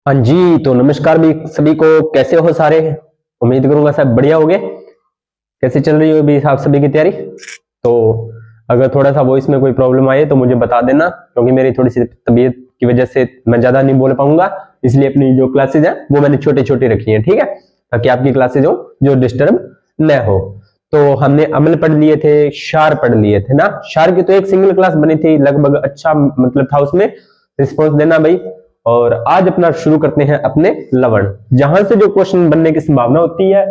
हाँ जी, तो नमस्कार भी सभी को। कैसे हो सारे? उम्मीद करूंगा सब बढ़िया होगे। कैसे चल रही हो अभी आप सभी की तैयारी? तो अगर थोड़ा सा वॉइस में कोई प्रॉब्लम आए तो मुझे बता देना, क्योंकि मेरी थोड़ी सी तबीयत की वजह से मैं ज्यादा नहीं बोल पाऊंगा। इसलिए अपनी जो क्लासेज है वो मैंने छोटे छोटे रखी है, ठीक है, ताकि आपकी क्लासेज हो जो डिस्टर्ब न हो। तो हमने अमल पढ़ लिए थे, शार पढ़ लिए थे ना। शार की तो एक सिंगल क्लास बनी थी लगभग, अच्छा मतलब था उसमें रिस्पॉन्स देना भाई। और आज अपना शुरू करते हैं अपने लवण, जहां से जो क्वेश्चन बनने की संभावना होती है।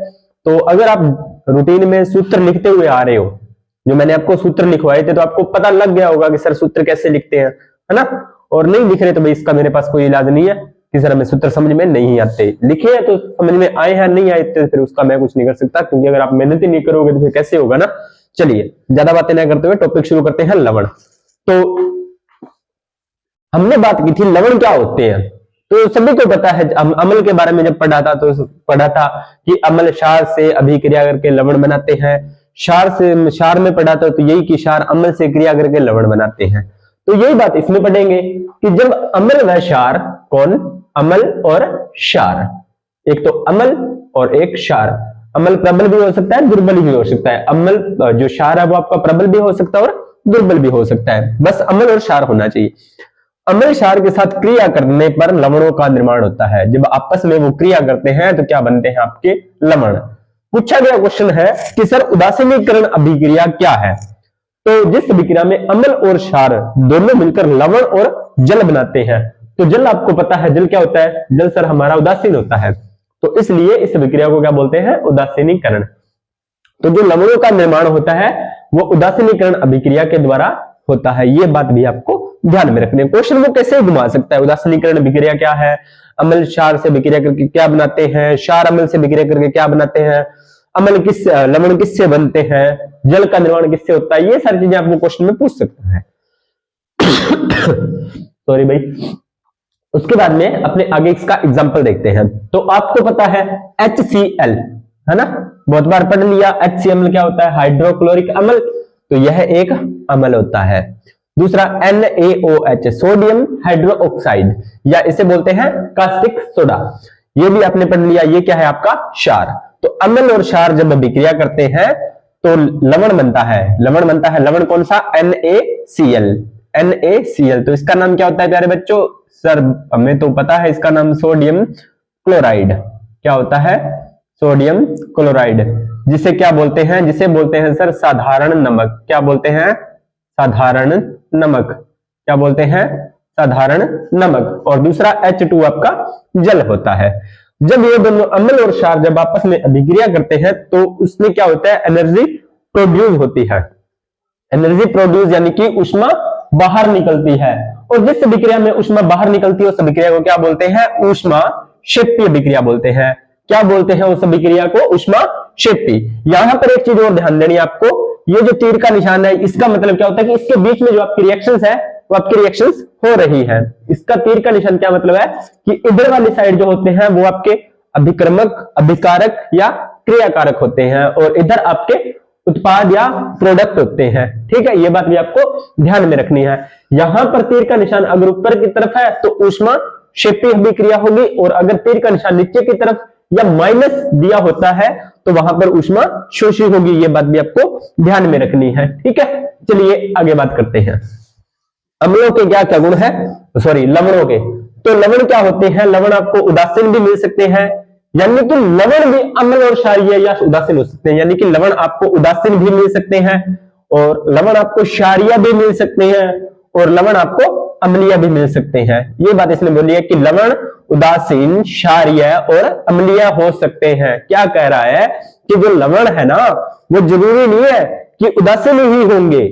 तो अगर आप रूटीन में सूत्र लिखते हुए आ रहे हो, जो मैंने आपको सूत्र लिखवाए थे, तो आपको पता लग गया होगा कि सर सूत्र कैसे लिखते हैं, है ना। और नहीं लिख रहे तो भाई इसका मेरे पास कोई इलाज नहीं है कि सर हमें सूत्र समझ में नहीं आते। लिखे हैं तो समझ में आए हैं, नहीं आए तो फिर उसका मैं कुछ नहीं कर सकता, क्योंकि अगर आप मेहनत ही नहीं करोगे तो फिर कैसे होगा ना। चलिए ज्यादा बातें ना करते हुए टॉपिक शुरू करते हैं, लवण। तो हमने बात की थी लवण क्या होते हैं। तो सभी को पता है, अमल के बारे में जब पढ़ा था तो पढ़ा था कि अमल क्षार से अभिक्रिया करके लवण बनाते हैं। क्षार में पढ़ा था तो यही कि क्षार अम्ल से क्रिया करके लवण बनाते हैं। तो यही बात इसमें पढ़ेंगे कि जब अम्ल व क्षार, कौन? अमल और क्षार। एक तो अमल और एक क्षार। अमल प्रबल भी हो सकता है, दुर्बल भी हो सकता है। अमल जो क्षार है वो आपका प्रबल भी हो सकता है और दुर्बल भी हो सकता है, बस अमल और क्षार होना चाहिए। अम्ल क्षार के साथ क्रिया करने पर लवणों का निर्माण होता है। जब आपस में वो क्रिया करते हैं तो क्या बनते हैं? आपके लवण। पूछा गया क्वेश्चन है कि सर उदासीनीकरण अभिक्रिया क्या है। तो जिस अभिक्रिया में अम्ल और क्षार दोनों मिलकर लवण और जल बनाते हैं। तो जल आपको पता है, जल क्या होता है? जल सर हमारा उदासीन होता है, तो इसलिए इस अभिक्रिया को क्या बोलते हैं? उदासीनीकरण। तो जो लवणों का निर्माण होता है वो उदासीनीकरण अभिक्रिया के द्वारा होता है। ये बात भी आपको ध्यान में रखनी है। क्वेश्चन वो कैसे घुमा सकता है? उदासीनीकरण अभिक्रिया क्या है? अम्ल क्षार से विक्रिया करके क्या बनाते हैं? क्षार अम्ल से विक्रिया करके क्या बनाते हैं? लवण किससे बनते हैं? जल का निर्माण किससे होता है? ये सारी चीजें आपको क्वेश्चन में पूछ सकता है। सॉरी भाई। उसके बाद में अपने आगे इसका एग्जाम्पल देखते हैं। तो आपको पता है HCl, है ना, बहुत बार पढ़ लिया। HCl क्या होता है? हाइड्रोक्लोरिक अम्ल। तो यह एक अम्ल होता है। दूसरा NaOH, सोडियम हाइड्रोक्साइड, या इसे बोलते हैं कास्टिक सोडा। ये भी आपने पढ़ लिया। ये क्या है? आपका क्षार। तो अम्ल और क्षार जब अभिक्रिया करते हैं तो लवण बनता है। लवण बनता है। लवण कौन सा? NaCl। NaCl, तो इसका नाम क्या होता है प्यारे बच्चों? सर हमें तो पता है इसका नाम सोडियम क्लोराइड। क्या होता है? Sodium chloride. जिसे क्या बोलते हैं? जिसे बोलते हैं सर साधारण नमक। क्या बोलते हैं? साधारण नमक। क्या बोलते हैं? साधारण नमक। और दूसरा H2 आपका जल होता है। जब ये दोनों अम्ल और क्षार जब आपस में अभिक्रिया करते हैं तो उसमें क्या होता है? एनर्जी प्रोड्यूस होती है। एनर्जी प्रोड्यूस यानी कि ऊष्मा बाहर निकलती है। और जिस अभिक्रिया में ऊष्मा बाहर निकलती है उस अभिक्रिया को क्या बोलते हैं? ऊष्मा क्षेपी अभिक्रिया बोलते हैं। क्या बोलते हैं उस अभिक्रिया को? ऊष्मा क्षेपी। यहां पर एक चीज और ध्यान देनी है आपको, ये जो तीर का निशान है इसका मतलब क्या होता है कि इसके बीच में जो आपकी रिएक्शंस है वो आपकी रिएक्शंस हो रही है। इसका तीर का निशान क्या मतलब है कि इधर वाली साइड जो होते हैं वो आपके अभिक्रमक, अभिकारक या क्रियाकारक होते हैं, और इधर आपके उत्पाद या प्रोडक्ट होते हैं। ठीक है, ये बात भी आपको ध्यान में रखनी है। यहां पर तीर का निशान अगर ऊपर की तरफ है तो ऊष्मा क्षेपी अभिक्रिया होगी, और अगर तीर का निशान नीचे की तरफ या माइनस दिया होता है तो वहां पर ऊष्मा शोषी होगी। ये बात भी आपको ध्यान में रखनी है। ठीक है, चलिए आगे बात करते हैं। अम्लों के क्या क्या गुण है? सॉरी, लवणों के। तो लवण क्या होते हैं? लवण आपको उदासीन भी मिल सकते हैं, यानी कि लवण भी अम्ल और क्षारीय या उदासीन हो सकते हैं। यानी कि लवण आपको उदासीन भी मिल सकते हैं, और लवण आपको क्षारीय भी मिल सकते हैं, और लवण आपको अम्लीय भी मिल सकते हैं। ये बात इसने बोली है कि लवण उदासीन, क्षारीय और अम्लीय हो सकते हैं। क्या कह रहा है कि जो लवण है ना वो जरूरी नहीं है कि उदासीन ही होंगे।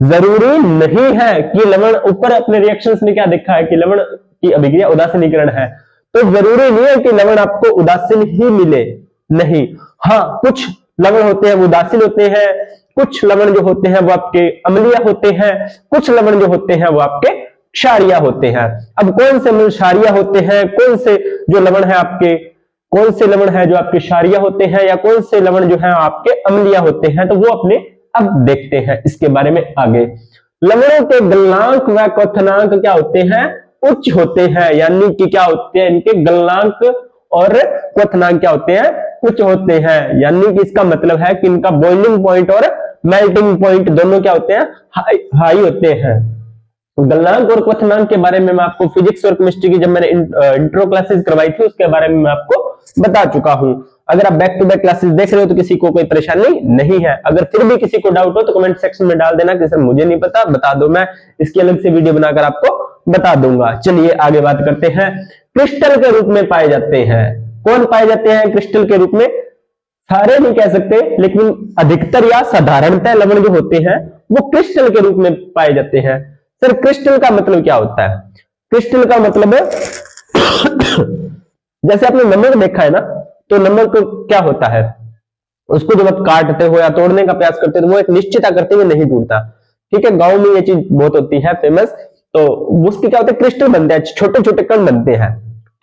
जरूरी नहीं है कि लवण, ऊपर अपने रिएक्शंस में क्या देखा है कि लवण की अभिक्रिया उदासीनीकरण है, तो जरूरी नहीं है कि लवण आपको उदासीन ही मिले। नहीं, हाँ कुछ लवण होते हैं वो उदासीन होते हैं, कुछ लवण जो होते हैं वो आपके अम्लीय होते हैं, कुछ लवण जो होते हैं वो आपके क्षारीय होते हैं। अब कौन से लवण क्षारीय होते हैं, कौन से जो लवण है आपके, कौन से लवण है जो आपके क्षारीय होते हैं, या कौन से लवण जो है आपके अम्लीय होते हैं, तो वो अपने अब देखते हैं इसके बारे में आगे। लवणों के गलनांक व क्वथनांक क्या होते हैं? उच्च होते हैं, यानी कि क्या होते हैं, इनके गलनांक और क्वथनांक क्या होते हैं, उच्च होते हैं। यानी कि इसका मतलब है कि इनका बॉइलिंग पॉइंट और मेल्टिंग पॉइंट दोनों क्या होते हैं, हाई होते हैं। गलनांक और क्वथनांक के बारे में मैं आपको फिजिक्स और केमिस्ट्री की जब मैंने इंट्रो क्लासेस करवाई थी उसके बारे में मैं आपको बता चुका हूं। अगर आप बैक टू बैक क्लासेस देख रहे हो तो किसी को कोई परेशानी नहीं है। अगर फिर भी किसी को डाउट हो तो कमेंट सेक्शन में डाल देना कि सर मुझे नहीं पता, बता दो, मैं इसकी अलग से वीडियो बनाकर आपको बता दूंगा। चलिए आगे बात करते हैं। क्रिस्टल के रूप में पाए जाते हैं, कौन पाए जाते हैं क्रिस्टल के रूप में? सारे नहीं कह सकते, लेकिन अधिकतर या साधारणतः लवण जो होते हैं वो क्रिस्टल के रूप में पाए जाते हैं। सर क्रिस्टल का मतलब क्या होता है? क्रिस्टल का मतलब जैसे आपने नमक देखा है ना, तो नमक क्या होता है, उसको जब आप काटते हो या तोड़ने का प्रयास करते हो तो वो एक निश्चित आकृति में नहीं टूटता। ठीक है, गांव में ये चीज बहुत होती है फेमस। तो उसके क्या होते हैं, क्रिस्टल बनते हैं, छोटे छोटे कण बनते हैं।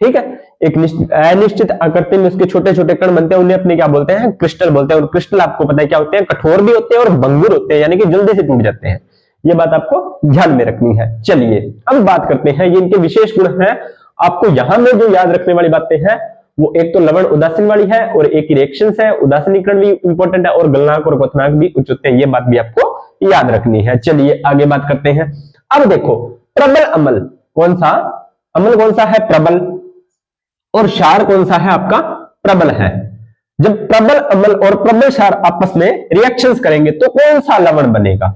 ठीक है, एक अनिश्चित आकृति में उसके छोटे छोटे कण बनते हैं, उन्हें अपने क्या बोलते हैं, क्रिस्टल बोलते हैं। और क्रिस्टल आपको पता है क्या होते हैं, कठोर भी होते हैं और भंगुर होते हैं, यानी कि जल्दी से टूट जाते हैं। ये बात आपको ध्यान में रखनी है। चलिए अब बात करते हैं, ये इनके विशेष गुण हैं। आपको यहां में जो याद रखने वाली बातें हैं वो एक तो लवण उदासीन वाली है और एक की रिएक्शंस है, उदासीनीकरण भी इंपॉर्टेंट है और गलनांक और क्वथनांक भी उच्च होते हैं। ये बात भी आपको याद रखनी है। चलिए आगे बात करते हैं। अब देखो प्रबल अम्ल कौन सा, अम्ल कौन सा है, प्रबल, और क्षार कौन सा है आपका, प्रबल है। जब प्रबल अम्ल और प्रबल क्षार आपस में रिएक्शंस करेंगे तो कौन सा लवण बनेगा,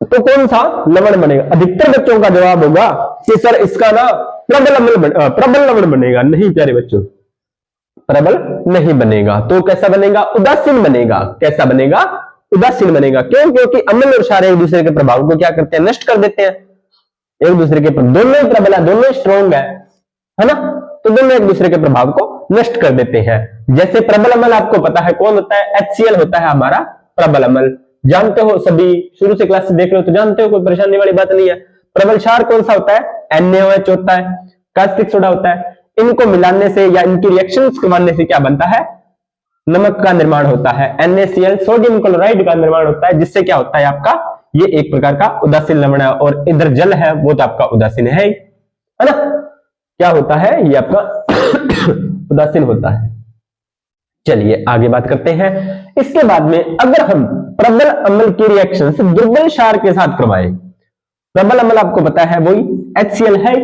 तो कौन सा लवण बनेगा? अधिकतर बच्चों का जवाब होगा कि सर इसका ना प्रबल लवण बनेगा। नहीं प्यारे बच्चों, प्रबल नहीं बनेगा। तो कैसा बनेगा, उदासीन बनेगा। कैसा बनेगा, उदासीन बनेगा। क्यों? क्योंकि अम्ल और क्षार एक दूसरे के प्रभाव को क्या करते हैं, नष्ट कर देते हैं। एक दूसरे के दोनों ही प्रबल है, दोनों स्ट्रॉन्ग है ना, तो दोनों एक दूसरे के प्रभाव को नष्ट कर देते हैं। जैसे प्रबल अम्ल आपको पता है कौन होता है, HCl होता है हमारा प्रबल अम्ल। जानते हो, सभी शुरू से क्लास देख रहे हो तो जानते हो, कोई परेशानी वाली बात नहीं है। प्रबल क्षार कौन सा होता है, NaOH होता है, कास्टिक सोडा होता है। इनको मिलाने से या इनकी रिएक्शंस करवाने से क्या बनता है, नमक का निर्माण होता है, NaCl सोडियम क्लोराइड का निर्माण होता है, जिससे क्या होता है आपका, ये एक प्रकार का उदासीन लवण है। और इधर जल है वो तो आपका उदासीन है ना, क्या होता है ये आपका उदासीन होता है। चलिए आगे बात करते हैं। इसके बाद में अगर हम प्रबल अम्ल की रिएक्शन से दुर्बल क्षार के साथ करवाएं, प्रबल अम्ल आपको पता है वही HCl है,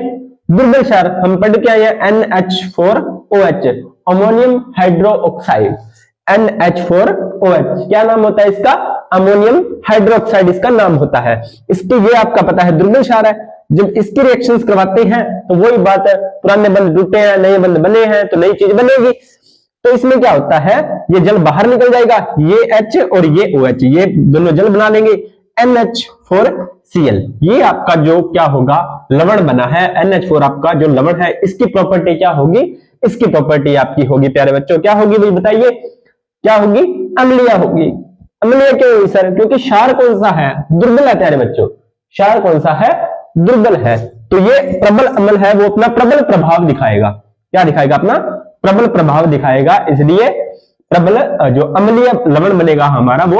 दुर्बल क्षार हम पढ़ के आए NH4OH, अमोनियम हाइड्रोक्साइड, NH4OH क्या नाम होता है इसका, अमोनियम हाइड्रोक्साइड इसका नाम होता है। इसके ये आपका पता है दुर्बल क्षार है। जब इसकी रिएक्शंस करवाते हैं तो वही बात है, पुराने बंध टूटे हैं, नए बंध बने हैं, तो नई चीज बनेगी। तो इसमें क्या होता है, ये जल बाहर निकल जाएगा, ये H और ये OH, ये दोनों जल बना लेंगे NH4Cl। ये आपका जो क्या होगा, लवण बना है। NH4 आपका जो लवण है, इसकी प्रॉपर्टी क्या होगी, इसकी प्रॉपर्टी आपकी होगी प्यारे बच्चों, क्या होगी भाई बताइए, क्या होगी, अम्लीय होगी। अम्लीय क्यों हुई सर, क्योंकि क्षार कौन सा है, दुर्बल है प्यारे बच्चों, क्षार कौन सा है, दुर्बल है। तो ये प्रबल अम्ल है, वो अपना प्रबल प्रभाव दिखाएगा। क्या दिखाएगा, अपना प्रबल प्रभाव दिखाएगा। इसलिए प्रबल जो अम्लीय लवण बनेगा हमारा, वो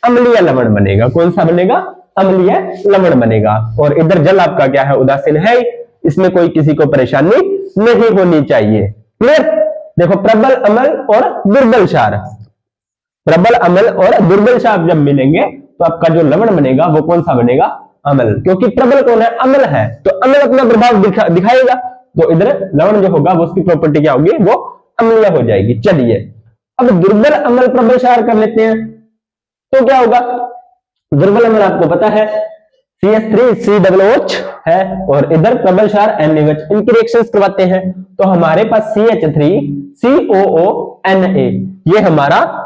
अम्लीय लवण बनेगा। कौन सा बनेगा, अम्लीय लवण बनेगा। और इधर जल आपका क्या है, उदासीन है, इसमें कोई किसी को परेशानी नहीं होनी चाहिए। क्लियर? देखो प्रबल अम्ल और दुर्बल क्षार, प्रबल अम्ल और दुर्बल क्षार जब मिलेंगे तो आपका जो लवण बनेगा वो कौन सा बनेगा, अम्ल। क्योंकि प्रबल कौन है, अम्ल है, तो अम्ल अपना प्रभाव दिखाएगा। तो इधर लवण जो होगा वो उसकी प्रॉपर्टी क्या होगी, वो अम्लीय हो जाएगी। चलिए अब दुर्बल अम्ल प्रबल क्षार कर लेते हैं, तो क्या होगा, दुर्बल अम्ल आपको पता है CH3COOH है और इधर प्रबल क्षार NaOH, इनकी रिएक्शंस करवाते हैं तो हमारे पास CH3COONA, ये हमारा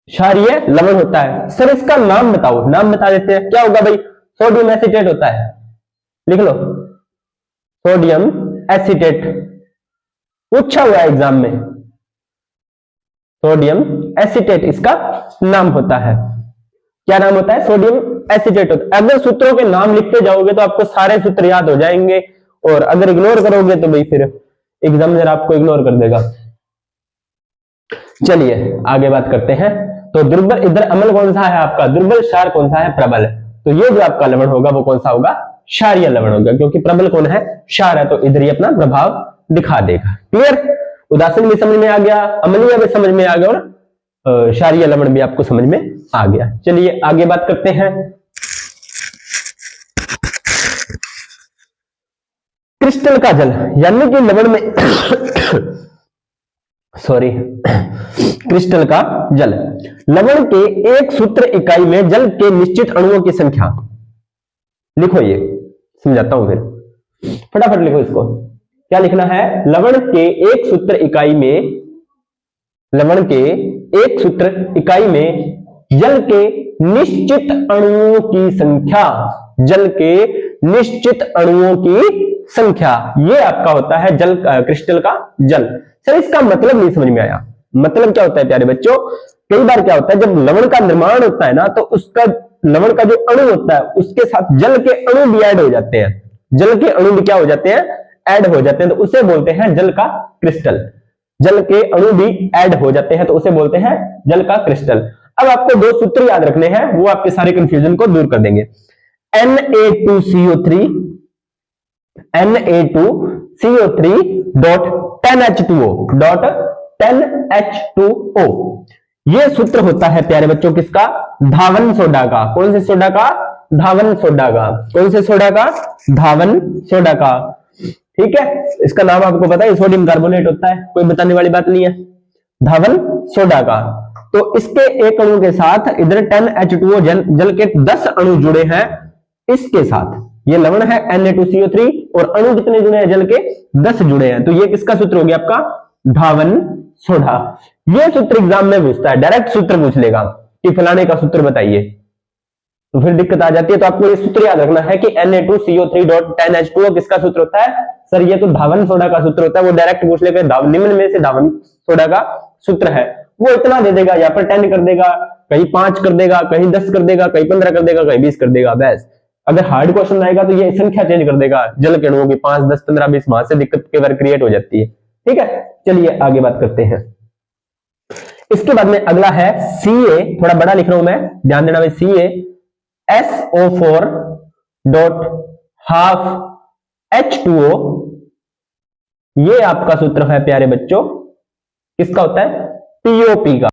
क्षारीय लवण होता है। सर इसका नाम बताओ, नाम बता देते हैं, क्या होगा भाई, सोडियम एसीटेट होता है, लिख लो सोडियम एसीटेट, पूछा हुआ है एग्जाम में, सोडियम एसीटेट इसका नाम होता है। क्या नाम होता है, सोडियम एसीटेट होता है। अगर सूत्रों के नाम लिखते जाओगे तो आपको सारे सूत्र याद हो जाएंगे, और अगर इग्नोर करोगे तो भाई फिर एग्जामिनर आपको इग्नोर कर देगा। चलिए आगे बात करते हैं। तो दुर्बल, इधर अम्ल कौन सा है आपका, दुर्बल, क्षार कौन सा है, प्रबल। तो ये जो आपका लवण होगा वो कौन सा होगा, क्षारीय लवण हो गया, क्योंकि प्रबल कौन है, क्षार है, तो इधर ही अपना प्रभाव दिखा देगा। क्लियर, उदासीन भी समझ में आ गया, अम्लीय भी समझ में आ गया, और क्षारीय लवण भी आपको समझ में आ गया। चलिए आगे बात करते हैं। क्रिस्टल का जल यानी कि लवण में सॉरी क्रिस्टल का जल, लवण के एक सूत्र इकाई में जल के निश्चित अणुओं की संख्या। लिखो, ये समझाता हूं, फिर फटाफट लिखो इसको। क्या लिखना है, लवण के एक सूत्र इकाई में, लवण के एक सूत्र इकाई में जल के निश्चित अणुओं की संख्या, जल के निश्चित अणुओं की संख्या, ये आपका होता है जल, क्रिस्टल का जल। सर इसका मतलब नहीं समझ में आया, मतलब क्या होता है प्यारे बच्चों, कई बार क्या होता है जब लवण का निर्माण होता है ना, तो उसका लवण का जो अणु होता है उसके साथ जल के अणु भी ऐड हो जाते हैं, जल के अणु भी क्या हो जाते हैं, ऐड हो जाते हैं, तो उसे बोलते हैं जल का क्रिस्टल। जल के अणु भी ऐड हो जाते हैं तो उसे बोलते हैं जल का क्रिस्टल। अब आपको दो सूत्र याद रखने हैं, वो आपके सारे कंफ्यूजन को दूर कर देंगे। Na2CO3 Na2CO3 dot 10H2O dot 10H2O, ये सूत्र होता है प्यारे बच्चों किसका, धावन सोडा का। कौन से सोडा का, धावन सोडा का। कौन से सोडा का, धावन सोडा का। ठीक है, इसका नाम आपको पता है, सोडियम कार्बोनेट होता है, कोई बताने वाली बात नहीं है, धावन सोडा का। तो इसके एक अणु के साथ इधर 10H2O जल के 10 अणु जुड़े हैं इसके साथ, ये लवण है Na2CO3 और अणु कितने जुड़े हैं, जल के 10 जुड़े हैं, तो ये किसका सूत्र हो गया आपका, धावन सोडा। ये सूत्र एग्जाम में पूछता है, डायरेक्ट सूत्र पूछ लेगा कि फलाने का सूत्र बताइए, तो फिर दिक्कत आ जाती है। तो आपको ये सूत्र याद रखना है कि Na2CO3.10H2O किसका सूत्र होता है, सर ये तो धावन सोडा का सूत्र होता है, वो डायरेक्ट पूछ लेगा निम्न में से धावन सोडा का सूत्र है, वो इतना दे देगा, यहाँ पर 10 कर देगा, कहीं 5 कर देगा, कहीं 10 कर देगा, कहीं 15 कर देगा, कहीं 20 कर देगा, बस। अगर हार्ड क्वेश्चन आएगा तो ये संख्या चेंज कर देगा जल के अणुओं की, 5 10 15 20, वहां से दिक्कत के बार क्रिएट हो जाती है। ठीक है, चलिए आगे बात करते हैं। इसके बाद में अगला है Ca, थोड़ा बड़ा लिख रहा हूं मैं, ध्यान देना भाई, CaSO4 डॉट हाफ H2O, ये आपका सूत्र है प्यारे बच्चों, किसका होता है, POP का।